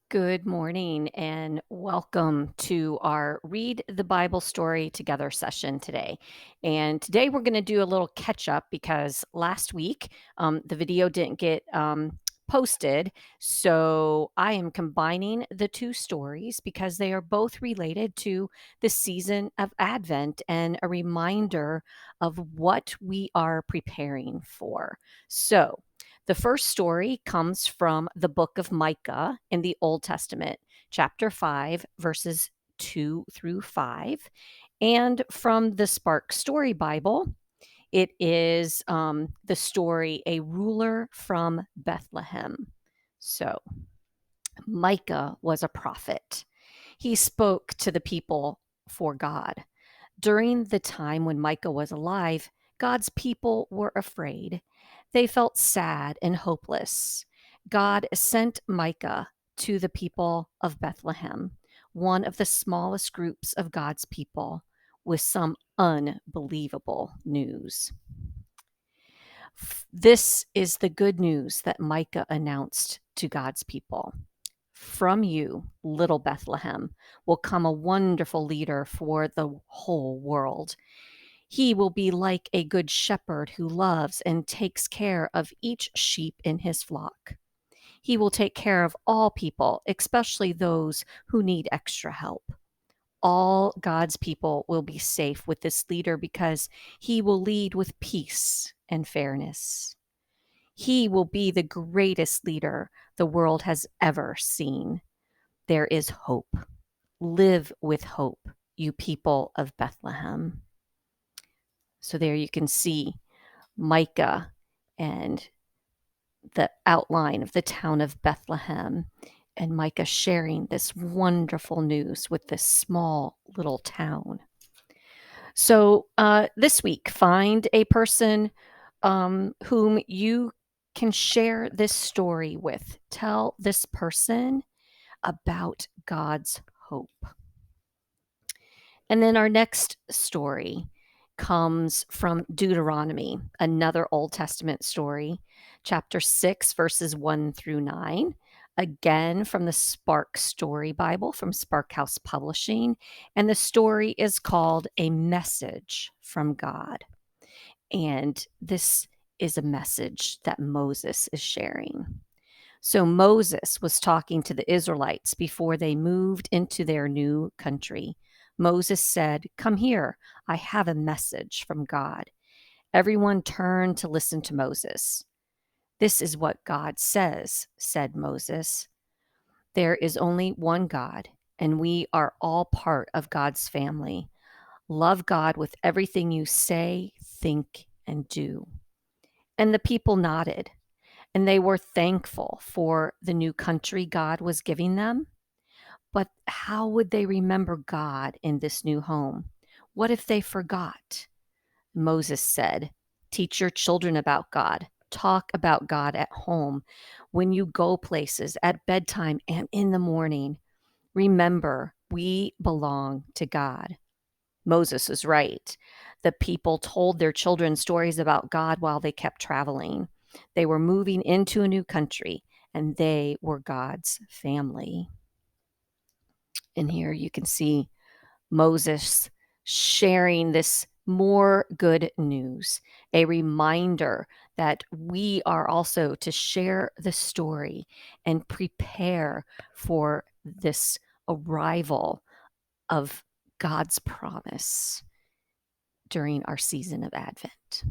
Good morning and welcome to our Read the Bible Story Together session today. And today we're going to do a little catch up because last week the video didn't get posted. So I am combining the two stories because they are both related to the season of Advent and a reminder of what we are preparing for. So, the first story comes from the book of Micah in the Old Testament, chapter 5, verses 2 through 5. And from the Spark Story Bible, it is the story A Ruler from Bethlehem. So, Micah was a prophet. He spoke to the people for God. During the time when Micah was alive, God's people were afraid. They felt sad and hopeless. God sent Micah to the people of Bethlehem, one of the smallest groups of God's people, with some unbelievable news. This is the good news that Micah announced to God's people. From you, little Bethlehem, will come a wonderful leader for the whole world. He will be like a good shepherd who loves and takes care of each sheep in his flock. He will take care of all people, especially those who need extra help. All God's people will be safe with this leader because he will lead with peace and fairness. He will be the greatest leader the world has ever seen. There is hope. Live with hope, you people of Bethlehem. So there you can see Micah and the outline of the town of Bethlehem, and Micah sharing this wonderful news with this small little town. So this week, find a person whom you can share this story with. Tell this person about God's hope. And then our next story comes from Deuteronomy, another Old Testament story, chapter 6, verses 1 through 9. Again, from the Spark Story Bible from Spark House Publishing. And the story is called A Message from God. And this is a message that Moses is sharing. So Moses was talking to the Israelites before they moved into their new country. Moses said, "Come here, I have a message from God." Everyone turned to listen to Moses. "This is what God says," said Moses. "There is only one God, and we are all part of God's family. Love God with everything you say, think, and do." And the people nodded, and they were thankful for the new country God was giving them. But how would they remember God in this new home? What if they forgot? Moses said, "Teach your children about God. Talk about God at home, when you go places, at bedtime, and in the morning. Remember, we belong to God." Moses was right. The people told their children stories about God while they kept traveling. They were moving into a new country, and they were God's family. And here you can see Moses sharing this more good news, a reminder that we are also to share the story and prepare for this arrival of God's promise during our season of Advent.